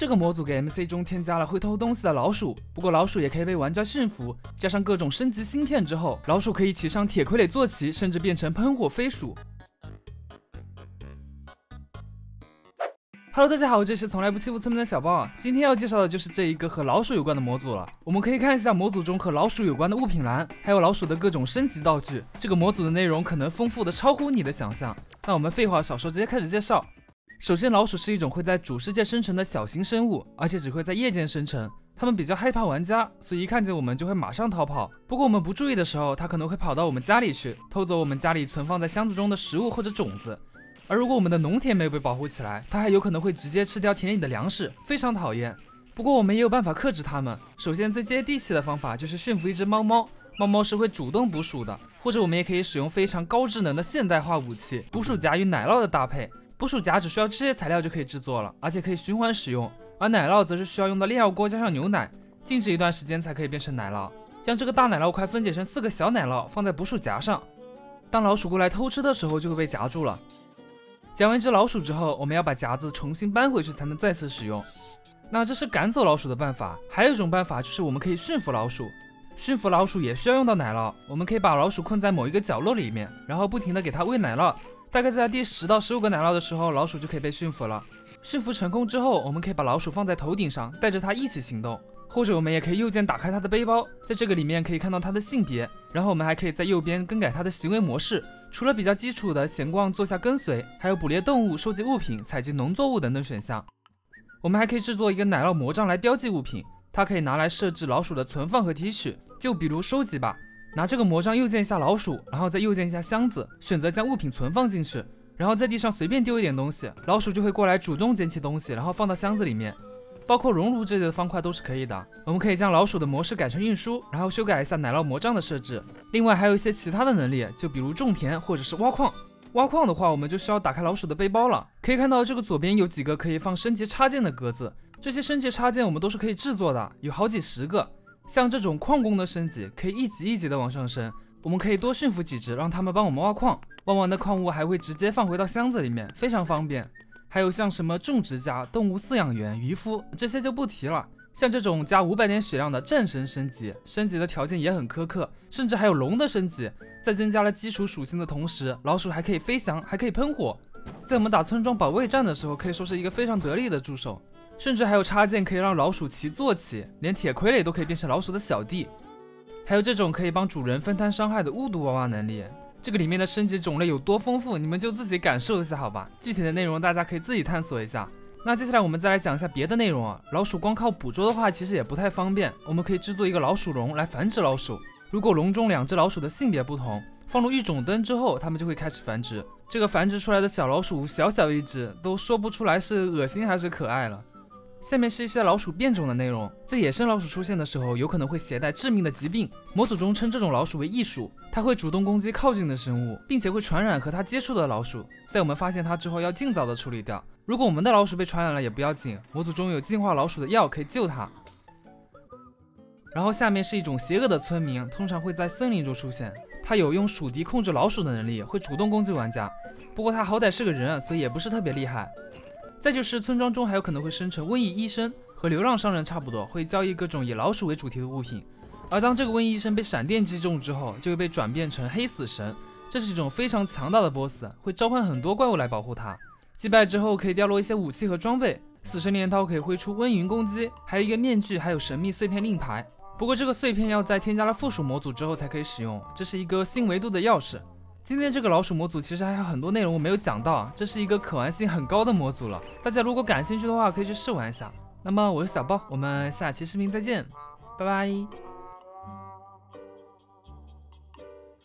这个模组给 MC 中添加了会偷东西的老鼠，不过老鼠也可以被玩家驯服，加上各种升级芯片之后，老鼠可以骑上铁傀儡坐骑，甚至变成喷火飞鼠。Hello， 大家好，这是从来不欺负村民的小豹。今天要介绍的就是这一个和老鼠有关的模组了。我们可以看一下模组中和老鼠有关的物品栏，还有老鼠的各种升级道具。这个模组的内容可能丰富的超乎你的想象。那我们废话少说，直接开始介绍。首先，老鼠是一种会在主世界生成的小型生物，而且只会在夜间生成。它们比较害怕玩家，所以一看见我们就会马上逃跑。不过我们不注意的时候，它可能会跑到我们家里去，偷走我们家里存放在箱子中的食物或者种子。而如果我们的农田没有被保护起来，它还有可能会直接吃掉田里的粮食，非常讨厌。不过我们也有办法克制它们。首先最接地气的方法就是驯服一只猫猫，猫猫是会主动捕鼠的，或者我们也可以使用非常高智能的现代化武器捕鼠夹与奶酪的搭配。捕鼠夹只需要这些材料就可以制作了，而且可以循环使用，而奶酪则是需要用到炼药锅加上牛奶，静置一段时间才可以变成奶酪。将这个大奶酪块分解成4个小奶酪，放在捕鼠夹上，当老鼠过来偷吃的时候就会被夹住了。夹完一只老鼠之后，我们要把夹子重新搬回去才能再次使用。那这是赶走老鼠的办法，还有一种办法就是我们可以驯服老鼠。驯服老鼠也需要用到奶酪，我们可以把老鼠困在某一个角落里面，然后不停地给它喂奶酪。大概在第10到15个奶酪的时候，老鼠就可以被驯服了。驯服成功之后，我们可以把老鼠放在头顶上，带着它一起行动。或者我们也可以右键打开它的背包，在这个里面可以看到它的性别，然后我们还可以在右边更改它的行为模式。除了比较基础的闲逛、坐下跟随，还有捕猎动物、收集物品、采集农作物等等选项。我们还可以制作一个奶酪魔杖来标记物品，它可以拿来设置老鼠的存放和提取。就比如收集吧，拿这个魔杖右键一下老鼠，然后再右键一下箱子，选择将物品存放进去，然后在地上随便丢一点东西，老鼠就会过来主动捡起东西，然后放到箱子里面。包括熔炉这类的方块都是可以的。我们可以将老鼠的模式改成运输，然后修改一下奶酪魔杖的设置。另外还有一些其他的能力，就比如种田或者是挖矿。挖矿的话，我们就需要打开老鼠的背包了。可以看到这个左边有几个可以放升级插件的格子，这些升级插件我们都是可以制作的，有好几十个。像这种矿工的升级可以一级一级的往上升，我们可以多驯服几只，让他们帮我们挖矿，挖完的矿物还会直接放回到箱子里面，非常方便。还有像什么种植家、动物饲养员、渔夫，这些就不提了。像这种加500点血量的战神升级，升级的条件也很苛刻，甚至还有龙的升级，在增加了基础属性的同时，老鼠还可以飞翔，还可以喷火。在我们打村庄保卫战的时候，可以说是一个非常得力的助手。甚至还有插件可以让老鼠骑坐骑，连铁傀儡都可以变成老鼠的小弟。还有这种可以帮主人分摊伤害的巫毒娃娃能力。这个里面的升级种类有多丰富，你们就自己感受一下好吧，具体的内容大家可以自己探索一下。那接下来我们再来讲一下别的内容啊。老鼠光靠捕捉的话其实也不太方便，我们可以制作一个老鼠笼来繁殖老鼠。如果笼中2只老鼠的性别不同，放入育种灯之后，它们就会开始繁殖。这个繁殖出来的小老鼠小小一只，都说不出来是恶心还是可爱了。下面是一些老鼠变种的内容，在野生老鼠出现的时候，有可能会携带致命的疾病。模组中称这种老鼠为异鼠，它会主动攻击靠近的生物，并且会传染和它接触的老鼠。在我们发现它之后，要尽早的处理掉。如果我们的老鼠被传染了也不要紧，模组中有净化老鼠的药可以救它。然后下面是一种邪恶的村民，通常会在森林中出现。它有用鼠敌控制老鼠的能力，会主动攻击玩家。不过它好歹是个人，所以也不是特别厉害。再就是村庄中还有可能会生成瘟疫医生，和流浪商人差不多，会交易各种以老鼠为主题的物品。而当这个瘟疫医生被闪电击中之后，就会被转变成黑死神，这是一种非常强大的 BOSS， 会召唤很多怪物来保护他。击败之后可以掉落一些武器和装备，死神镰刀可以挥出温云攻击，还有一个面具，还有神秘碎片令牌。不过这个碎片要在添加了附属模组之后才可以使用，这是一个新维度的钥匙。今天这个老鼠模组其实还有很多内容我没有讲到，这是一个可玩性很高的模组了，大家如果感兴趣的话可以去试玩一下。那么我是小豹，我们下期视频再见，拜拜。